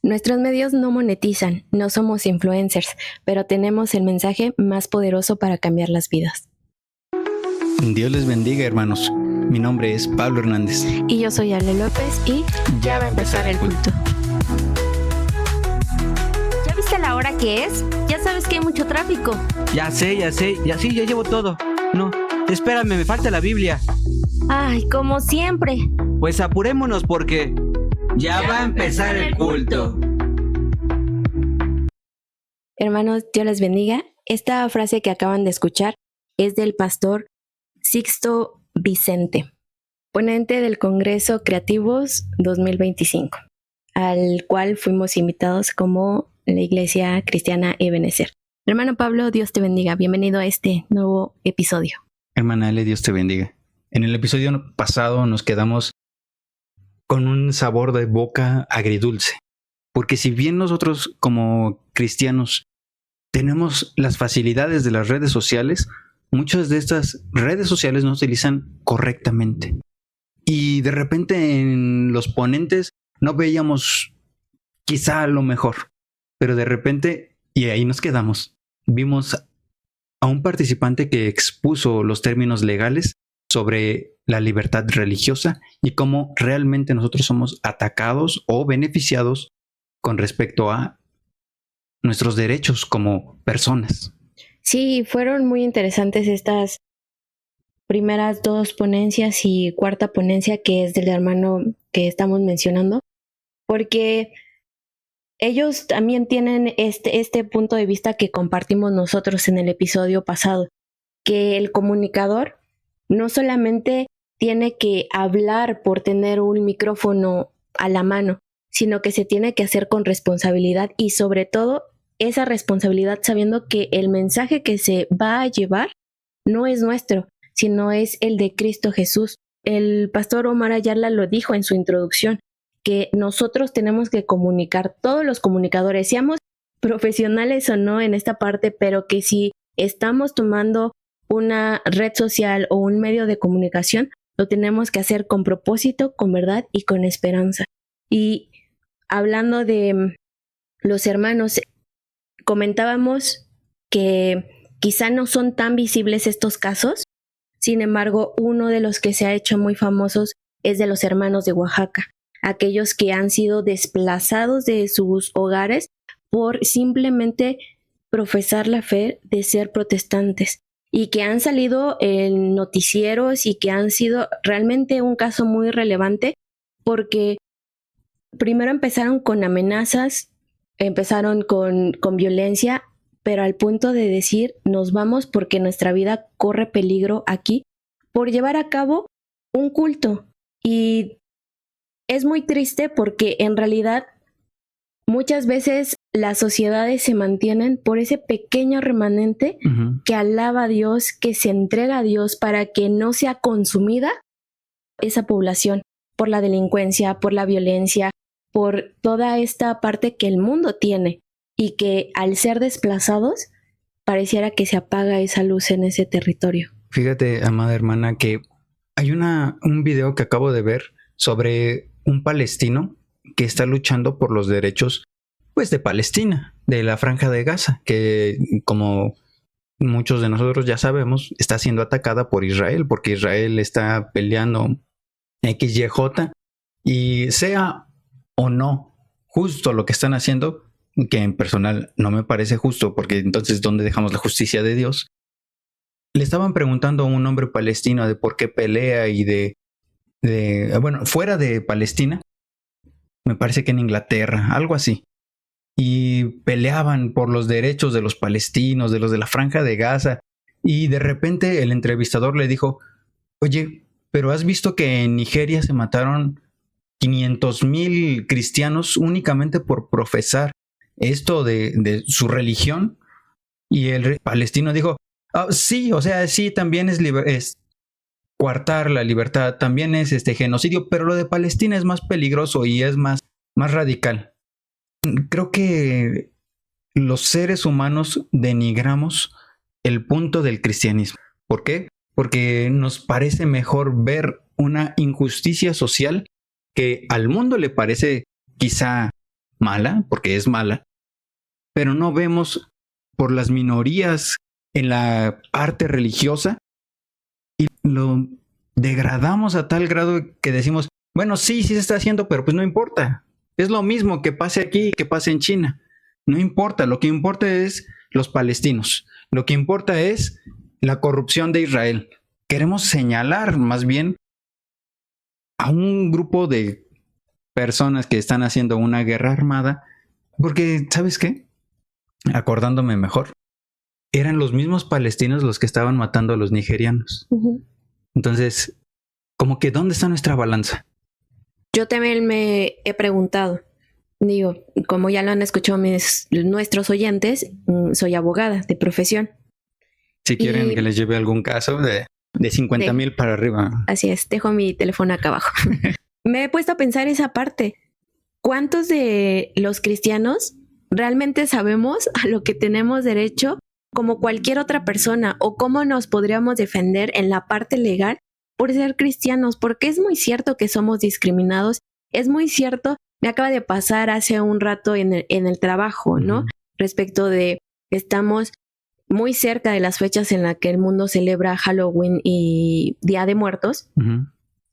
Nuestros medios no monetizan, no somos influencers, pero tenemos el mensaje más poderoso para cambiar las vidas. Dios les bendiga, hermanos. Mi nombre es Pablo Hernández. Y yo soy Ale López y ya va a empezar el culto. ¿Ya viste la hora que es? Ya sabes que hay mucho tráfico. Ya sé, ya llevo todo. No, espérame, me falta la Biblia. Ay, como siempre. Pues apurémonos porque ya va a empezar el culto. Hermanos, Dios les bendiga. Esta frase que acaban de escuchar es del pastor Sixto Vicente, ponente del Congreso Creativos 2025, al cual fuimos invitados como la Iglesia Cristiana Ebenezer. Hermano Pablo, Dios te bendiga. Bienvenido a este nuevo episodio. Hermana Ale, Dios te bendiga. En el episodio pasado nos quedamos con un sabor de boca agridulce, porque si bien nosotros como cristianos tenemos las facilidades de las redes sociales, muchas de estas redes sociales no se utilizan correctamente. Y de repente en los ponentes no veíamos quizá lo mejor, pero de repente, y ahí nos quedamos, vimos a un participante que expuso los términos legales sobre la libertad religiosa y cómo realmente nosotros somos atacados o beneficiados con respecto a nuestros derechos como personas. Sí, fueron muy interesantes estas primeras dos ponencias y cuarta ponencia que es del hermano que estamos mencionando, porque ellos también tienen este punto de vista que compartimos nosotros en el episodio pasado, que el comunicador no solamente tiene que hablar por tener un micrófono a la mano, sino que se tiene que hacer con responsabilidad y sobre todo esa responsabilidad sabiendo que el mensaje que se va a llevar no es nuestro, sino es el de Cristo Jesús. El pastor Omar Ayala lo dijo en su introducción, que nosotros tenemos que comunicar, todos los comunicadores, seamos profesionales o no en esta parte, pero que si estamos tomando una red social o un medio de comunicación, lo tenemos que hacer con propósito, con verdad y con esperanza. Y hablando de los hermanos, comentábamos que quizá no son tan visibles estos casos, sin embargo, uno de los que se ha hecho muy famosos es de los hermanos de Oaxaca, aquellos que han sido desplazados de sus hogares por simplemente profesar la fe de ser protestantes y que han salido en noticieros y que han sido realmente un caso muy relevante porque primero empezaron con amenazas, empezaron con violencia, pero al punto de decir nos vamos porque nuestra vida corre peligro aquí por llevar a cabo un culto. Y es muy triste porque en realidad muchas veces las sociedades se mantienen por ese pequeño remanente que alaba a Dios, que se entrega a Dios para que no sea consumida esa población por la delincuencia, por la violencia, por toda esta parte que el mundo tiene y que al ser desplazados pareciera que se apaga esa luz en ese territorio. Fíjate, amada hermana, que hay un video que acabo de ver sobre un palestino que está luchando por los derechos pues de Palestina, de la Franja de Gaza, que como muchos de nosotros ya sabemos, está siendo atacada por Israel, porque Israel está peleando XYJ y sea o no justo lo que están haciendo, que en personal no me parece justo, porque entonces ¿dónde dejamos la justicia de Dios? Le estaban preguntando a un hombre palestino de por qué pelea y bueno, fuera de Palestina, me parece que en Inglaterra, algo así, y peleaban por los derechos de los palestinos, de los de la Franja de Gaza, y de repente el entrevistador le dijo, oye, pero ¿has visto que en Nigeria se mataron 500,000 cristianos únicamente por profesar esto de su religión? Y el palestino dijo, sí, o sea, sí, también es coartar la libertad, también es genocidio, pero lo de Palestina es más peligroso y es más radical. Creo que los seres humanos denigramos el punto del cristianismo. ¿Por qué? Porque nos parece mejor ver una injusticia social que al mundo le parece quizá mala, porque es mala, pero no vemos por las minorías en la parte religiosa y lo degradamos a tal grado que decimos, bueno, sí se está haciendo, pero pues no importa. Es lo mismo que pase aquí que pase en China. No importa, lo que importa es los palestinos. Lo que importa es la corrupción de Israel. Queremos señalar más bien a un grupo de personas que están haciendo una guerra armada, porque, ¿sabes qué? Acordándome mejor, eran los mismos palestinos los que estaban matando a los nigerianos. Entonces, como que ¿dónde está nuestra balanza? Yo también me he preguntado, digo, como ya lo han escuchado nuestros oyentes, soy abogada de profesión. Si quieren que les lleve algún caso de 50,000 para arriba. Así es, dejo mi teléfono acá abajo. Me he puesto a pensar esa parte. ¿Cuántos de los cristianos realmente sabemos a lo que tenemos derecho como cualquier otra persona o cómo nos podríamos defender en la parte legal por ser cristianos? Porque es muy cierto que somos discriminados, es muy cierto, me acaba de pasar hace un rato en el trabajo, ¿no? Respecto de que estamos muy cerca de las fechas en las que el mundo celebra Halloween y Día de Muertos.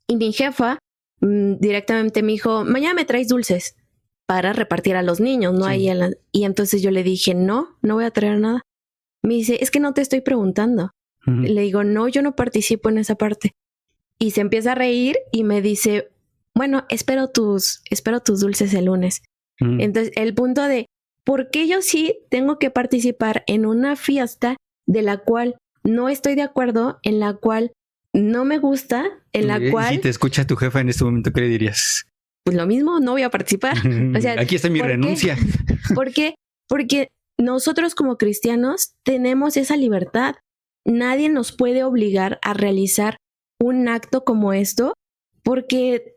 Y mi jefa directamente me dijo, mañana me traes dulces para repartir a los niños, ¿no? Sí. Y entonces yo le dije, no voy a traer nada. Me dice, es que no te estoy preguntando. Le digo, no, yo no participo en esa parte. Y se empieza a reír y me dice, bueno, espero tus dulces el lunes. Entonces, el punto de, ¿por qué yo sí tengo que participar en una fiesta de la cual no estoy de acuerdo, en la cual no me gusta, en la cual... Si te escucha tu jefa en este momento, ¿qué le dirías? Pues lo mismo, no voy a participar. O sea, aquí está mi renuncia. ¿Por qué? Porque nosotros como cristianos tenemos esa libertad. Nadie nos puede obligar a realizar un acto como esto, porque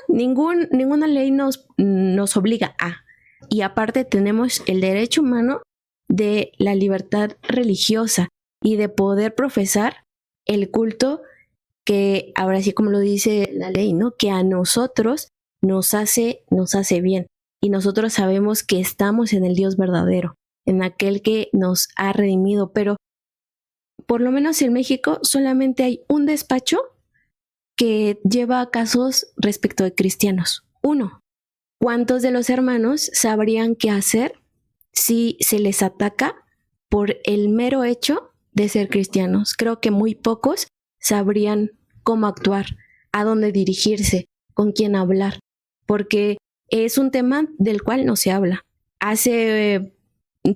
ninguna ley nos obliga a. Y aparte tenemos el derecho humano de la libertad religiosa y de poder profesar el culto que, ahora sí como lo dice la ley, ¿no? Que a nosotros nos hace bien. Y nosotros sabemos que estamos en el Dios verdadero, en aquel que nos ha redimido. Pero por lo menos en México solamente hay un despacho que lleva casos respecto de cristianos. Uno. ¿Cuántos de los hermanos sabrían qué hacer si se les ataca por el mero hecho de ser cristianos? Creo que muy pocos sabrían cómo actuar, a dónde dirigirse, con quién hablar, porque es un tema del cual no se habla. Hace,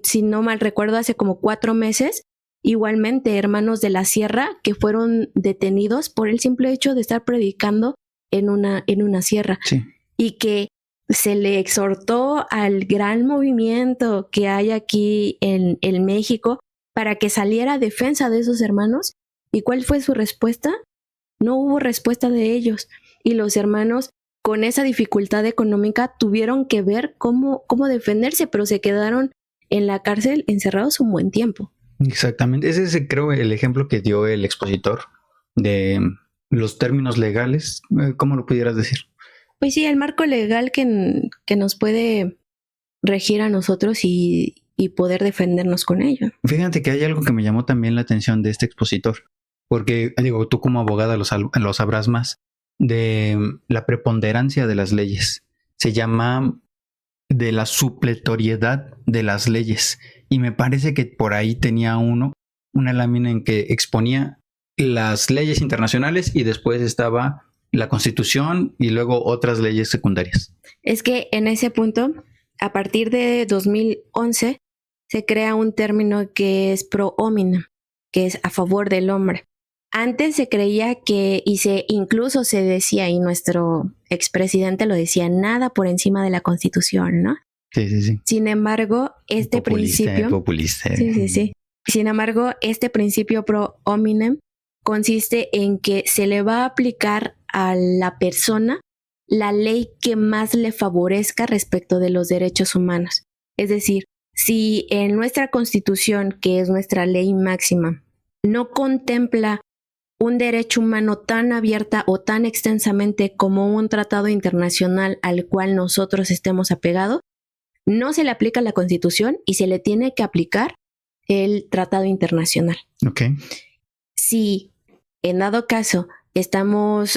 si no mal recuerdo, hace como 4 meses, igualmente hermanos de la sierra que fueron detenidos por el simple hecho de estar predicando en una sierra. Sí. Y que se le exhortó al gran movimiento que hay aquí en México para que saliera a defensa de esos hermanos. ¿Y cuál fue su respuesta? No hubo respuesta de ellos. Y los hermanos, con esa dificultad económica, tuvieron que ver cómo defenderse, pero se quedaron en la cárcel encerrados un buen tiempo. Exactamente. Ese es, creo, el ejemplo que dio el expositor de los términos legales. ¿Cómo lo pudieras decir? Pues sí, el marco legal que nos puede regir a nosotros y poder defendernos con ello. Fíjate que hay algo que me llamó también la atención de este expositor, porque digo, tú como abogada lo sabrás más, de la preponderancia de las leyes. Se llama de la supletoriedad de las leyes. Y me parece que por ahí tenía una lámina en que exponía las leyes internacionales y después estaba la Constitución y luego otras leyes secundarias. Es que en ese punto, a partir de 2011, se crea un término que es pro hominem, que es a favor del hombre. Antes se creía que, incluso se decía, y nuestro expresidente lo decía, nada por encima de la Constitución, ¿no? Sí. Sin embargo, este principio... Populista. Sí. Sin embargo, este principio pro hominem consiste en que se le va a aplicar a la persona la ley que más le favorezca respecto de los derechos humanos. Es decir, si en nuestra Constitución, que es nuestra ley máxima, no contempla un derecho humano tan abierta o tan extensamente como un tratado internacional al cual nosotros estemos apegados, no se le aplica la Constitución y se le tiene que aplicar el tratado internacional. Ok. Si en dado caso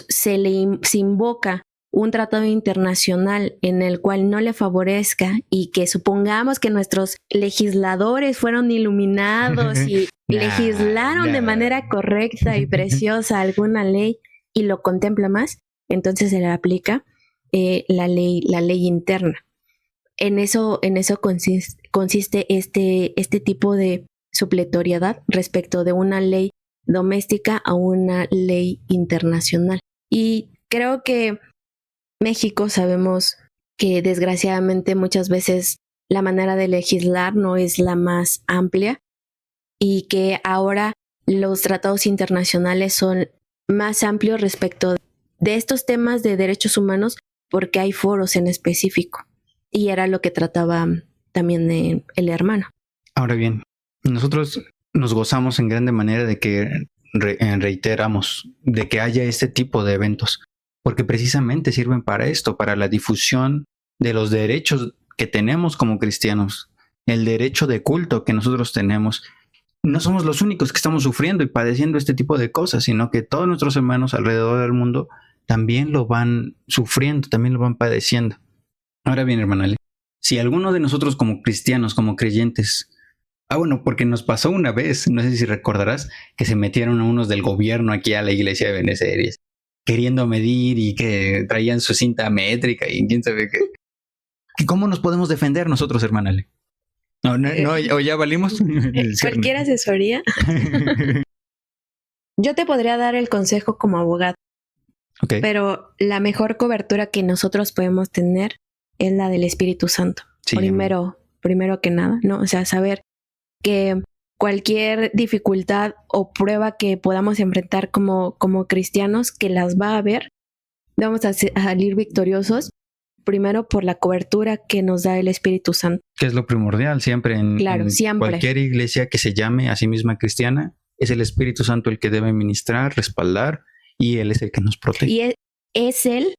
se invoca un tratado internacional en el cual no le favorezca y que supongamos que nuestros legisladores fueron iluminados y legislaron de manera correcta y preciosa alguna ley y lo contempla más, entonces se le aplica la ley interna. En eso consiste este tipo de supletoriedad respecto de una ley doméstica a una ley internacional. Y creo que México sabemos que desgraciadamente muchas veces la manera de legislar no es la más amplia y que ahora los tratados internacionales son más amplios respecto de estos temas de derechos humanos porque hay foros en específico. Y era lo que trataba también el hermano. Ahora bien, nosotros nos gozamos en grande manera de que reiteramos de que haya este tipo de eventos, porque precisamente sirven para esto, para la difusión de los derechos que tenemos como cristianos, el derecho de culto que nosotros tenemos. No somos los únicos que estamos sufriendo y padeciendo este tipo de cosas, sino que todos nuestros hermanos alrededor del mundo también lo van sufriendo, también lo van padeciendo. Ahora bien, hermana Ale, si alguno de nosotros como cristianos, como creyentes, bueno, porque nos pasó una vez, no sé si recordarás, que se metieron a unos del gobierno aquí a la iglesia de Beneseries, queriendo medir y que traían su cinta métrica y quién sabe qué. ¿Cómo nos podemos defender nosotros, hermana Ale? No, o ya valimos. Cualquier asesoría. Yo te podría dar el consejo como abogado, okay. Pero la mejor cobertura que nosotros podemos tener es la del Espíritu Santo. Sí, primero que nada, ¿no? O sea, saber que cualquier dificultad o prueba que podamos enfrentar como cristianos, que las va a haber, vamos a salir victoriosos, primero por la cobertura que nos da el Espíritu Santo. Que es lo primordial siempre en cualquier iglesia que se llame a sí misma cristiana, es el Espíritu Santo el que debe ministrar, respaldar, y Él es el que nos protege. Y es Él,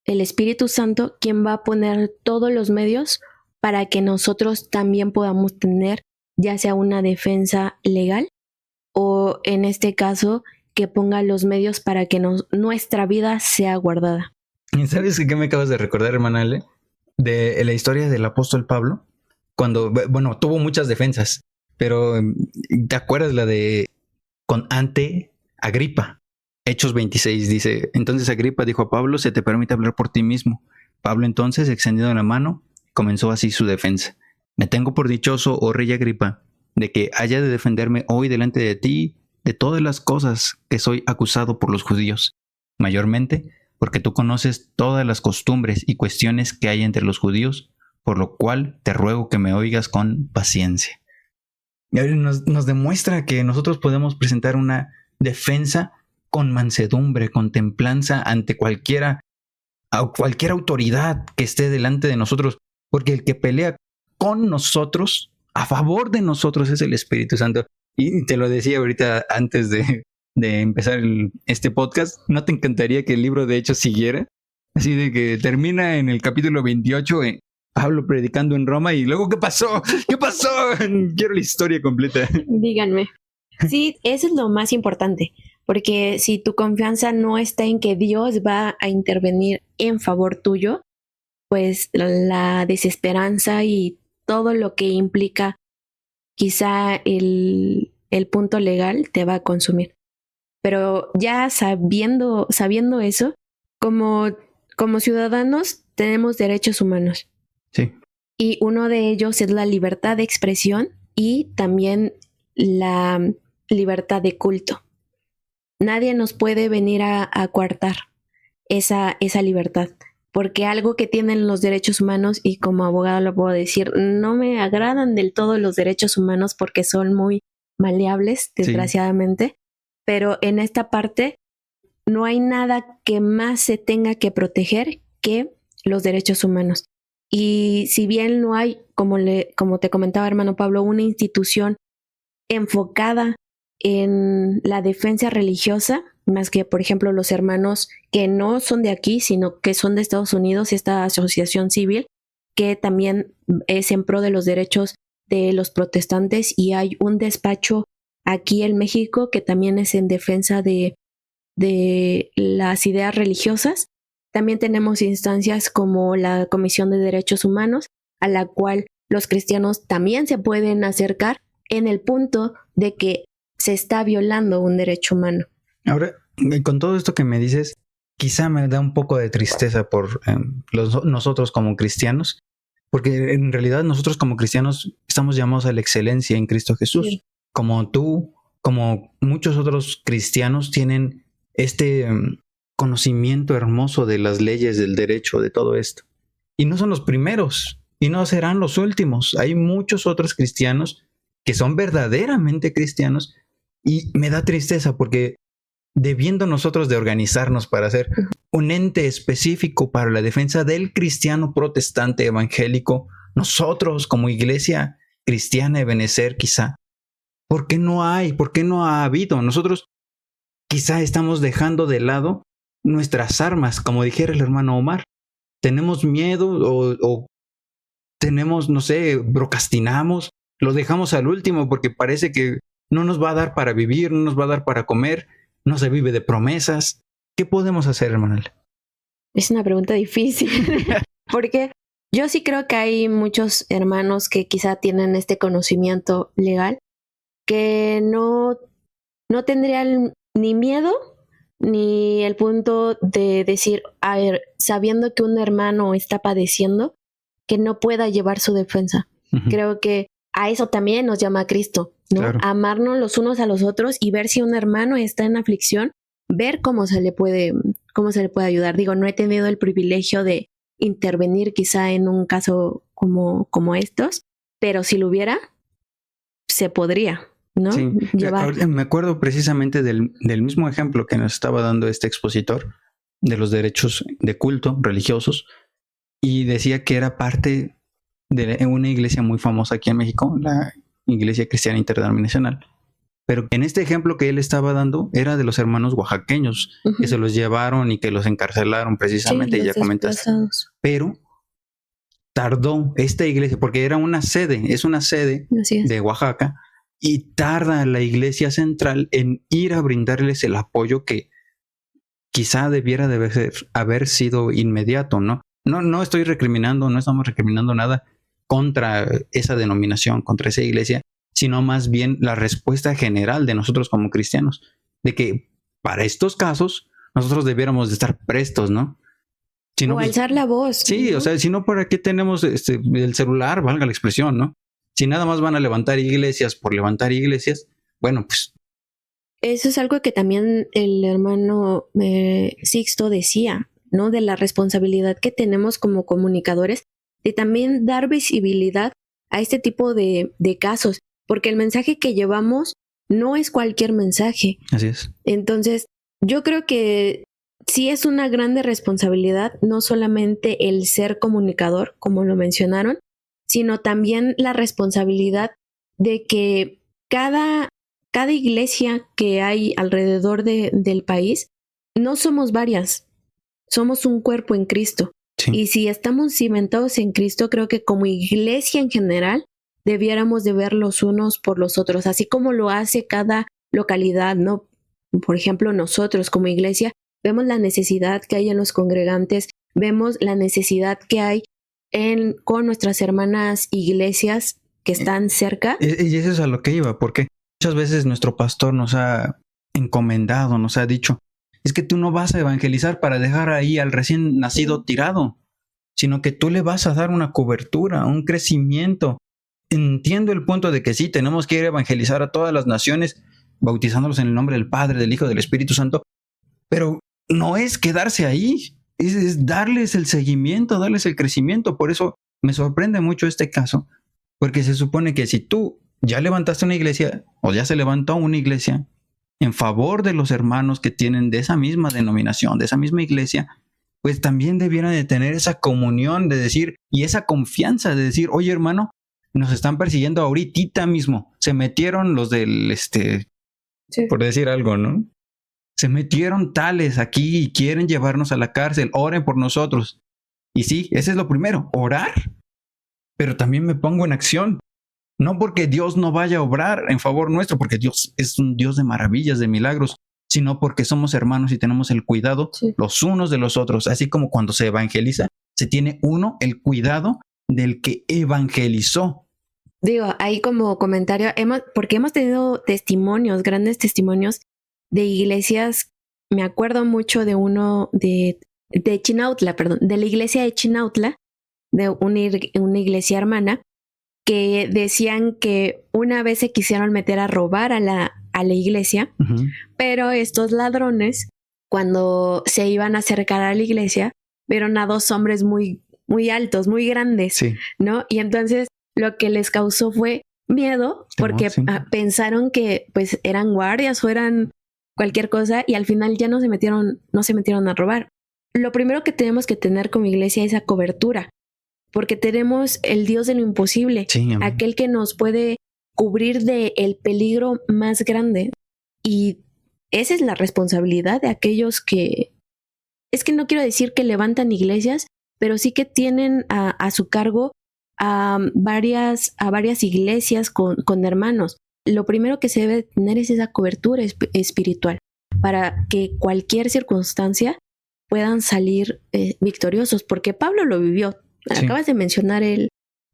el Espíritu Santo, quien va a poner todos los medios para que nosotros también podamos tener ya sea una defensa legal o en este caso que ponga los medios para que nuestra vida sea guardada. ¿Sabes qué me acabas de recordar, hermana Ale? De la historia del apóstol Pablo, cuando, bueno, tuvo muchas defensas, pero ¿te acuerdas la de ante Agripa? Hechos 26 dice, entonces Agripa dijo a Pablo, se te permite hablar por ti mismo. Pablo entonces, extendiendo la mano, comenzó así su defensa. Me tengo por dichoso, oh rey Agripa, de que haya de defenderme hoy delante de ti de todas las cosas que soy acusado por los judíos, mayormente porque tú conoces todas las costumbres y cuestiones que hay entre los judíos, por lo cual te ruego que me oigas con paciencia. Nos demuestra que nosotros podemos presentar una defensa con mansedumbre, con templanza ante cualquier autoridad que esté delante de nosotros, porque el que pelea con nosotros, a favor de nosotros, es el Espíritu Santo. Y te lo decía ahorita antes de empezar este podcast, ¿no te encantaría que el libro de Hechos siguiera? Así de que termina en el capítulo 28, Pablo predicando en Roma, y luego ¿qué pasó? ¿Qué pasó? Quiero la historia completa. Díganme. Sí, eso es lo más importante, porque si tu confianza no está en que Dios va a intervenir en favor tuyo, pues la desesperanza y todo lo que implica quizá el punto legal te va a consumir. Pero ya sabiendo eso, como ciudadanos tenemos derechos humanos. Sí. Y uno de ellos es la libertad de expresión y también la libertad de culto. Nadie nos puede venir a coartar esa libertad, porque algo que tienen los derechos humanos, y como abogado lo puedo decir, no me agradan del todo los derechos humanos porque son muy maleables, desgraciadamente. Sí. Pero en esta parte no hay nada que más se tenga que proteger que los derechos humanos. Y si bien no hay, como te comentaba hermano Pablo, una institución enfocada en la defensa religiosa, más que, por ejemplo, los hermanos que no son de aquí, sino que son de Estados Unidos, esta asociación civil, que también es en pro de los derechos de los protestantes, y hay un despacho aquí en México que también es en defensa de las ideas religiosas. También tenemos instancias como la Comisión de Derechos Humanos, a la cual los cristianos también se pueden acercar en el punto de que se está violando un derecho humano. Ahora, con todo esto que me dices, quizá me da un poco de tristeza por nosotros como cristianos, porque en realidad nosotros como cristianos estamos llamados a la excelencia en Cristo Jesús. Sí. Como tú, como muchos otros cristianos tienen este conocimiento hermoso de las leyes, del derecho, de todo esto. Y no son los primeros, y no serán los últimos. Hay muchos otros cristianos que son verdaderamente cristianos, y me da tristeza porque debiendo nosotros de organizarnos para hacer un ente específico para la defensa del cristiano protestante evangélico, nosotros como iglesia cristiana Ebenezer quizá, ¿por qué no hay? ¿Por qué no ha habido? Nosotros quizá estamos dejando de lado nuestras armas, como dijera el hermano Omar. Tenemos miedo o tenemos, no sé, procrastinamos, lo dejamos al último porque parece que no nos va a dar para vivir, no nos va a dar para comer, no se vive de promesas. ¿Qué podemos hacer, hermano? Es una pregunta difícil, porque yo sí creo que hay muchos hermanos que quizá tienen este conocimiento legal, que no tendrían ni miedo ni el punto de decir, a ver, sabiendo que un hermano está padeciendo, que no pueda llevar su defensa. Uh-huh. Creo que a eso también nos llama Cristo, ¿no? Claro. A amarnos los unos a los otros y ver si un hermano está en aflicción, ver cómo se le puede ayudar. Digo, no he tenido el privilegio de intervenir quizá en un caso como estos, pero si lo hubiera, se podría, ¿no? Sí. Llevar. Me acuerdo precisamente del mismo ejemplo que nos estaba dando este expositor de los derechos de culto religiosos, y decía que era parte de una iglesia muy famosa aquí en México, la Iglesia Cristiana Interdenominacional. Pero en este ejemplo que él estaba dando era de los hermanos oaxaqueños, uh-huh, que se los llevaron y que los encarcelaron precisamente, sí, ya comentaste. Pero tardó esta iglesia, porque era una sede, es una sede de Oaxaca, y tarda la iglesia central en ir a brindarles el apoyo que quizá debiera de haber sido inmediato, ¿no? No estoy recriminando, no estamos recriminando nada contra esa denominación, contra esa iglesia, sino más bien la respuesta general de nosotros como cristianos, de que para estos casos nosotros debiéramos de estar prestos, ¿no? Si no, o alzar la voz. Sí, ¿no? O sea, si no, ¿para qué tenemos el celular? Valga la expresión, ¿no? Si nada más van a levantar iglesias por levantar iglesias, bueno, pues... Eso es algo que también el hermano Sixto decía, ¿no? De la responsabilidad que tenemos como comunicadores de también dar visibilidad a este tipo de casos, porque el mensaje que llevamos no es cualquier mensaje. Así es. Entonces, yo creo que sí es una grande responsabilidad, no solamente el ser comunicador, como lo mencionaron, sino también la responsabilidad de que cada iglesia que hay alrededor del país, no somos varias, somos un cuerpo en Cristo. Sí. Y si estamos cimentados en Cristo, creo que como iglesia en general, debiéramos de ver los unos por los otros, así como lo hace cada localidad, ¿no? Por ejemplo, nosotros como iglesia vemos la necesidad que hay en los congregantes, vemos la necesidad que hay con nuestras hermanas iglesias que están cerca. Y eso es a lo que iba, porque muchas veces nuestro pastor nos ha encomendado, nos ha dicho, es que tú no vas a evangelizar para dejar ahí al recién nacido tirado, sino que tú le vas a dar una cobertura, un crecimiento. Entiendo el punto de que sí, tenemos que ir a evangelizar a todas las naciones, bautizándolos en el nombre del Padre, del Hijo, del Espíritu Santo, pero no es quedarse ahí, es darles el seguimiento, darles el crecimiento. Por eso me sorprende mucho este caso, porque se supone que si tú ya levantaste una iglesia, o ya se levantó una iglesia, en favor de los hermanos que tienen de esa misma denominación, de esa misma iglesia, pues también debieran de tener esa comunión de decir, y esa confianza de decir, oye hermano, nos están persiguiendo ahorita mismo, se metieron los del Sí. por decir algo, ¿no? Se metieron tales aquí y quieren llevarnos a la cárcel, oren por nosotros. Y sí, ese es lo primero, orar. Pero también me pongo en acción. No porque Dios no vaya a obrar en favor nuestro, porque Dios es un Dios de maravillas, de milagros, sino porque somos hermanos y tenemos el cuidado los unos de los otros. Así como cuando se evangeliza, se tiene uno el cuidado del que evangelizó. Digo, ahí como comentario, porque hemos tenido testimonios, grandes testimonios de iglesias. Me acuerdo mucho de uno de Chinautla, de la iglesia de Chinautla, de una iglesia hermana, que decían que una vez se quisieron meter a robar a la iglesia, pero estos ladrones, cuando se iban a acercar a la iglesia, vieron a dos hombres muy, muy altos, muy grandes, ¿no? Y entonces lo que les causó fue miedo, porque pensaron que pues eran guardias o eran cualquier cosa, y al final ya no se metieron a robar. Lo primero que tenemos que tener como iglesia es esa cobertura, porque tenemos el Dios de lo imposible, aquel que nos puede cubrir del peligro más grande. Y esa es la responsabilidad de aquellos que, es que no quiero decir que levantan iglesias, pero sí que tienen a su cargo a varias iglesias con hermanos. Lo primero que se debe tener es esa cobertura espiritual para que cualquier circunstancia puedan salir victoriosos, porque Pablo lo vivió. Acabas de mencionar el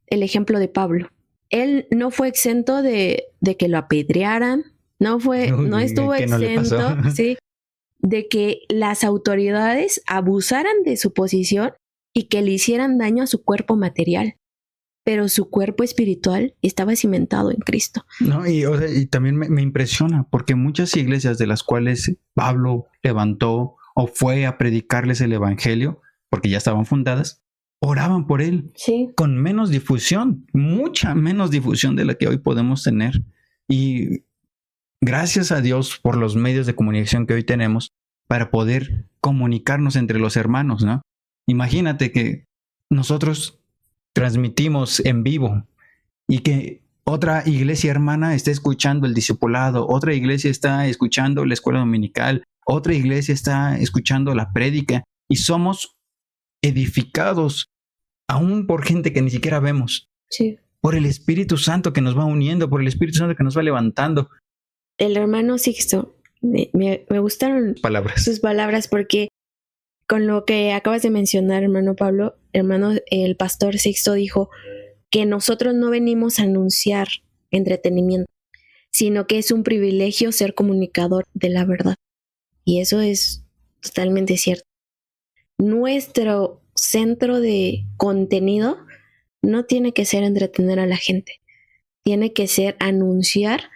ejemplo de Pablo. Él no fue exento de que lo apedrearan, no estuvo exento de que las autoridades abusaran de su posición y que le hicieran daño a su cuerpo material, pero su cuerpo espiritual estaba cimentado en Cristo. No, y también me impresiona, porque muchas iglesias de las cuales Pablo levantó o fue a predicarles el evangelio, porque ya estaban fundadas, oraban por él, con menos difusión, mucha menos difusión de la que hoy podemos tener. Y gracias a Dios por los medios de comunicación que hoy tenemos para poder comunicarnos entre los hermanos, ¿no? Imagínate que nosotros transmitimos en vivo y que otra iglesia hermana esté escuchando el discipulado, otra iglesia está escuchando la escuela dominical, otra iglesia está escuchando la prédica, y somos edificados aún por gente que ni siquiera vemos, por el Espíritu Santo que nos va uniendo, por el Espíritu Santo que nos va levantando. El hermano Sixto, me gustaron sus palabras, porque con lo que acabas de mencionar, hermano Pablo, el pastor Sixto dijo que nosotros no venimos a anunciar entretenimiento, sino que es un privilegio ser comunicador de la verdad. Y eso es totalmente cierto. Nuestro centro de contenido no tiene que ser entretener a la gente, tiene que ser anunciar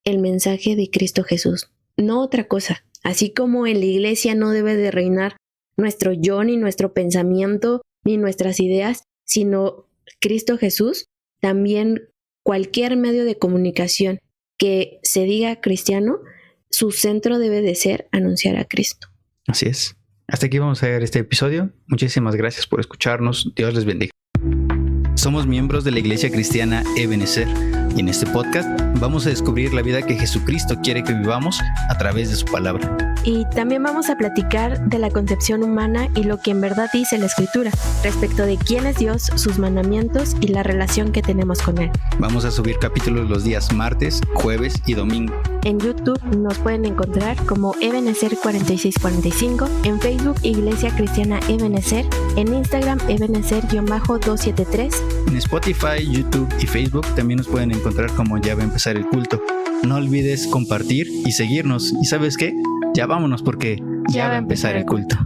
el mensaje de Cristo Jesús, no otra cosa. Así como en la iglesia no debe de reinar nuestro yo, ni nuestro pensamiento, ni nuestras ideas, sino Cristo Jesús, también cualquier medio de comunicación que se diga cristiano, su centro debe de ser anunciar a Cristo. Así es. Hasta aquí vamos a ver este episodio. Muchísimas gracias por escucharnos. Dios les bendiga. Somos miembros de la Iglesia Cristiana Ebenezer, y en este podcast vamos a descubrir la vida que Jesucristo quiere que vivamos a través de su palabra. Y también vamos a platicar de la concepción humana y lo que en verdad dice la Escritura respecto de quién es Dios, sus mandamientos y la relación que tenemos con Él. Vamos a subir capítulos los días martes, jueves y domingo. En YouTube nos pueden encontrar como Ebenezer 4645, en Facebook Iglesia Cristiana Ebenezer, en Instagram Ebenezer-273. En Spotify, YouTube y Facebook también nos pueden encontrar como Ya va a empezar el culto. No olvides compartir y seguirnos. ¿Y sabes qué? Ya vámonos, porque ya va a empezar el culto.